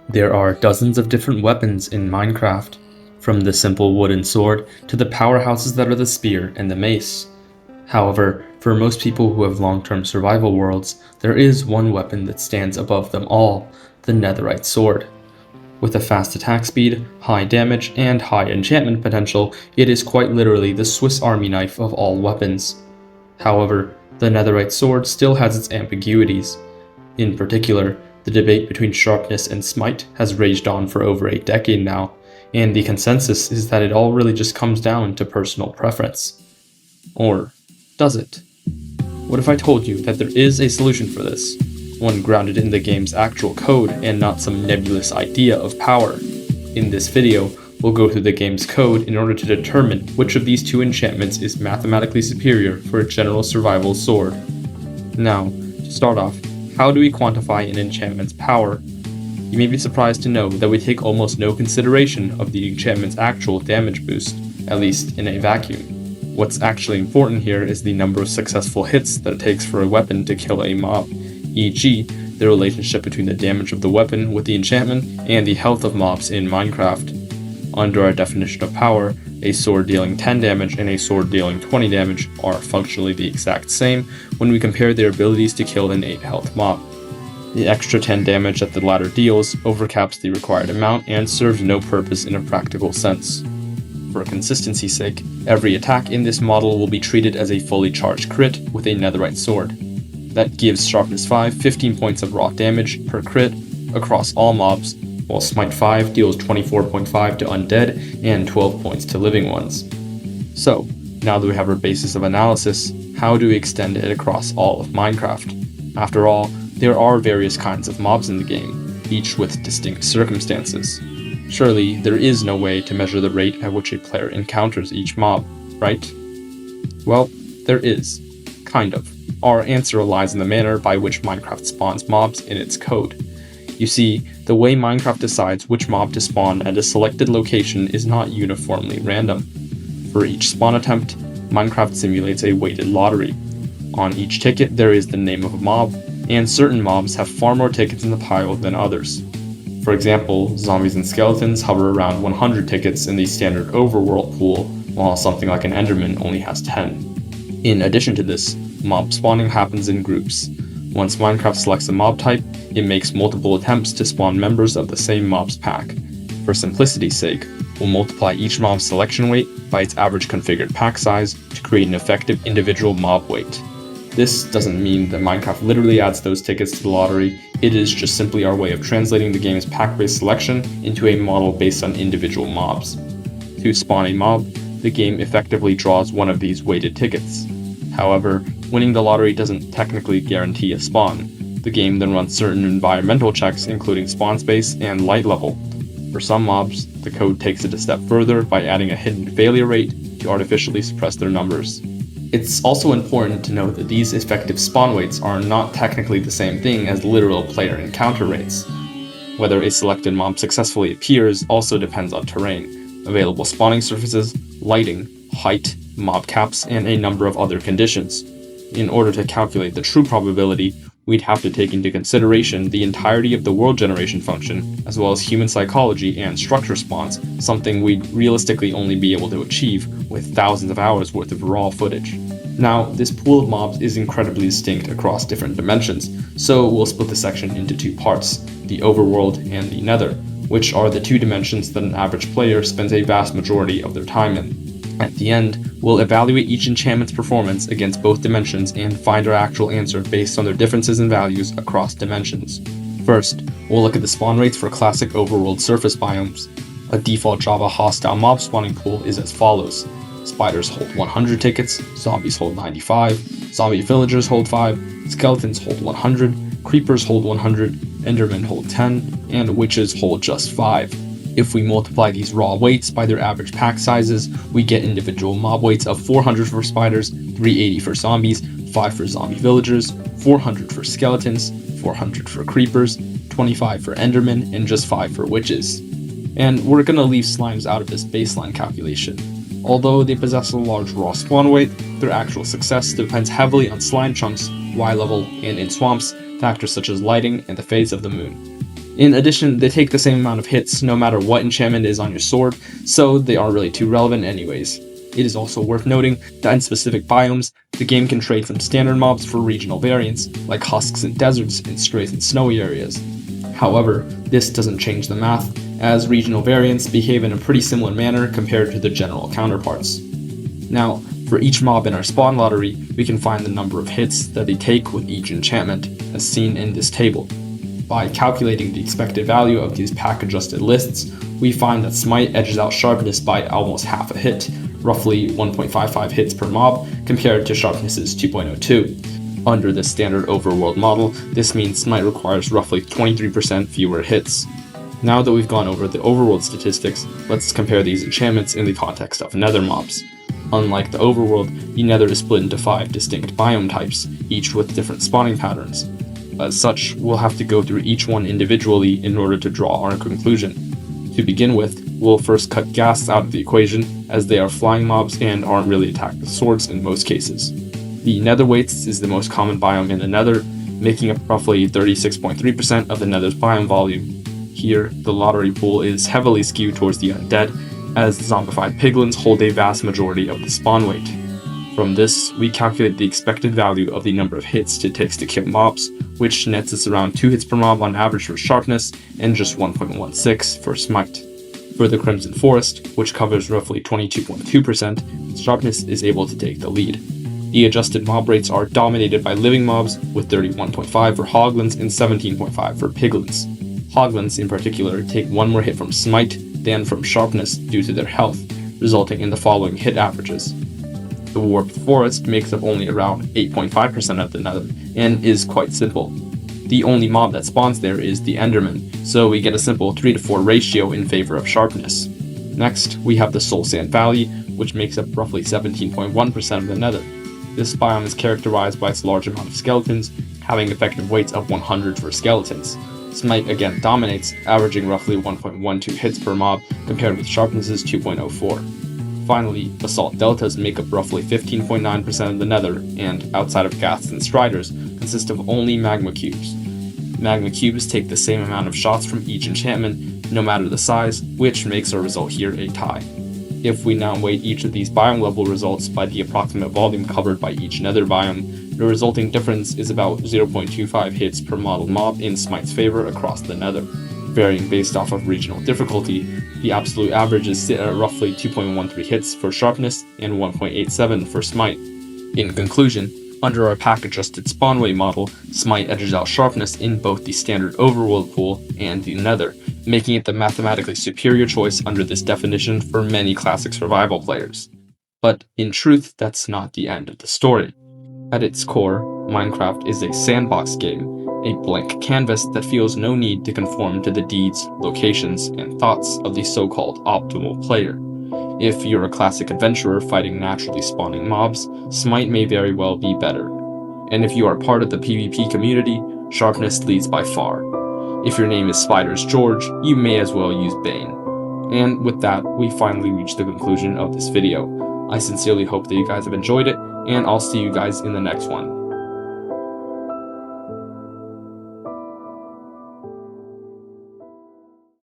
There are dozens of different weapons in Minecraft, from the simple wooden sword to the powerhouses that are the spear and the mace. However, for most people who have long-term survival worlds, there is one weapon that stands above them all, the netherite sword. With a fast attack speed, high damage, and high enchantment potential, it is quite literally the Swiss Army knife of all weapons. However, the netherite sword still has its ambiguities. In particular, the debate between Sharpness and Smite has raged on for over a decade now, and the consensus is that it all really just comes down to personal preference. Or does it? What if I told you that there is a solution for this, one grounded in the game's actual code and not some nebulous idea of power? In this video, we'll go through the game's code in order to determine which of these two enchantments is mathematically superior for a general survival sword. Now, to start off, how do we quantify an enchantment's power? You may be surprised to know that we take almost no consideration of the enchantment's actual damage boost, at least in a vacuum. What's actually important here is the number of successful hits that it takes for a weapon to kill a mob, e.g., the relationship between the damage of the weapon with the enchantment and the health of mobs in Minecraft. Under our definition of power, a sword dealing 10 damage and a sword dealing 20 damage are functionally the exact same when we compare their abilities to kill an 8 health mob. The extra 10 damage that the latter deals overcaps the required amount and serves no purpose in a practical sense. For consistency's sake, every attack in this model will be treated as a fully charged crit with a netherite sword. That gives Sharpness 5 15 points of raw damage per crit across all mobs, while Smite 5 deals 24.5 to undead and 12 points to living ones. So, now that we have our basis of analysis, how do we extend it across all of Minecraft? After all, there are various kinds of mobs in the game, each with distinct circumstances. Surely, there is no way to measure the rate at which a player encounters each mob, right? Well, there is. Kind of. Our answer lies in the manner by which Minecraft spawns mobs in its code. You see, the way Minecraft decides which mob to spawn at a selected location is not uniformly random. For each spawn attempt, Minecraft simulates a weighted lottery. On each ticket there is the name of a mob, and certain mobs have far more tickets in the pile than others. For example, zombies and skeletons hover around 100 tickets in the standard Overworld pool, while something like an enderman only has 10. In addition to this, mob spawning happens in groups. Once Minecraft selects a mob type, it makes multiple attempts to spawn members of the same mob's pack. For simplicity's sake, we'll multiply each mob's selection weight by its average configured pack size to create an effective individual mob weight. This doesn't mean that Minecraft literally adds those tickets to the lottery, it is just simply our way of translating the game's pack-based selection into a model based on individual mobs. To spawn a mob, the game effectively draws one of these weighted tickets. However, winning the lottery doesn't technically guarantee a spawn. The game then runs certain environmental checks including spawn space and light level. For some mobs, the code takes it a step further by adding a hidden failure rate to artificially suppress their numbers. It's also important to note that these effective spawn weights are not technically the same thing as literal player encounter rates. Whether a selected mob successfully appears also depends on terrain, available spawning surfaces, lighting, height, mob caps, and a number of other conditions. In order to calculate the true probability, we'd have to take into consideration the entirety of the world generation function, as well as human psychology and structure spawns, something we'd realistically only be able to achieve with thousands of hours worth of raw footage. Now, this pool of mobs is incredibly distinct across different dimensions, so we'll split the section into two parts, the Overworld and the Nether, which are the two dimensions that an average player spends a vast majority of their time in. At the end, we'll evaluate each enchantment's performance against both dimensions and find our actual answer based on their differences in values across dimensions. First, we'll look at the spawn rates for classic Overworld surface biomes. A default Java hostile mob spawning pool is as follows. Spiders hold 100 tickets, zombies hold 95, zombie villagers hold 5, skeletons hold 100, creepers hold 100, endermen hold 10, and witches hold just 5. If we multiply these raw weights by their average pack sizes, we get individual mob weights of 400 for spiders, 380 for zombies, 5 for zombie villagers, 400 for skeletons, 400 for creepers, 25 for endermen, and just 5 for witches. And we're gonna leave slimes out of this baseline calculation. Although they possess a large raw spawn weight, their actual success depends heavily on slime chunks, Y level, and in swamps, factors such as lighting and the phase of the moon. In addition, they take the same amount of hits no matter what enchantment is on your sword, so they aren't really too relevant anyways. It is also worth noting that in specific biomes, the game can trade from standard mobs for regional variants, like husks in deserts and strays in snowy areas. However, this doesn't change the math, as regional variants behave in a pretty similar manner compared to their general counterparts. Now, for each mob in our spawn lottery, we can find the number of hits that they take with each enchantment, as seen in this table. By calculating the expected value of these pack-adjusted lists, we find that Smite edges out Sharpness by almost half a hit, roughly 1.55 hits per mob, compared to Sharpness's 2.02. Under the standard Overworld model, this means Smite requires roughly 23% fewer hits. Now that we've gone over the Overworld statistics, let's compare these enchantments in the context of Nether mobs. Unlike the Overworld, the Nether is split into 5 distinct biome types, each with different spawning patterns. As such, we'll have to go through each one individually in order to draw our conclusion. To begin with, we'll first cut ghasts out of the equation, as they are flying mobs and aren't really attacked with swords in most cases. The Netherweights is the most common biome in the Nether, making up roughly 36.3% of the Nether's biome volume. Here, the lottery pool is heavily skewed towards the undead, as the zombified piglins hold a vast majority of the spawn weight. From this, we calculate the expected value of the number of hits it takes to kill mobs, which nets us around 2 hits per mob on average for Sharpness and just 1.16 for Smite. For the Crimson Forest, which covers roughly 22.2%, Sharpness is able to take the lead. The adjusted mob rates are dominated by living mobs, with 31.5 for hoglins and 17.5 for piglins. Hoglins, in particular, take 1 more hit from Smite than from Sharpness due to their health, resulting in the following hit averages. The Warped Forest makes up only around 8.5% of the Nether, and is quite simple. The only mob that spawns there is the Enderman, so we get a simple 3 to 4 ratio in favor of Sharpness. Next, we have the Soul Sand Valley, which makes up roughly 17.1% of the Nether. This biome is characterized by its large amount of skeletons, having effective weights of 100 for skeletons. Smite again dominates, averaging roughly 1.12 hits per mob compared with Sharpness's 2.04. Finally, Basalt Deltas make up roughly 15.9% of the Nether, and outside of ghasts and striders, consist of only magma cubes. Magma cubes take the same amount of shots from each enchantment, no matter the size, which makes our result here a tie. If we now weight each of these biome level results by the approximate volume covered by each Nether biome, the resulting difference is about 0.25 hits per model mob in Smite's favor across the Nether. Varying based off of regional difficulty, the absolute averages sit at roughly 2.13 hits for Sharpness and 1.87 for Smite. In conclusion, under our pack-adjusted spawn weight model, Smite edges out Sharpness in both the standard Overworld pool and the Nether, making it the mathematically superior choice under this definition for many classic survival players. But in truth, that's not the end of the story. At its core, Minecraft is a sandbox game, a blank canvas that feels no need to conform to the deeds, locations, and thoughts of the so-called optimal player. If you're a classic adventurer fighting naturally spawning mobs, Smite may very well be better. And if you are part of the PvP community, Sharpness leads by far. If your name is Spiders George, you may as well use Bane. And with that, we finally reached the conclusion of this video. I sincerely hope that you guys have enjoyed it, and I'll see you guys in the next one.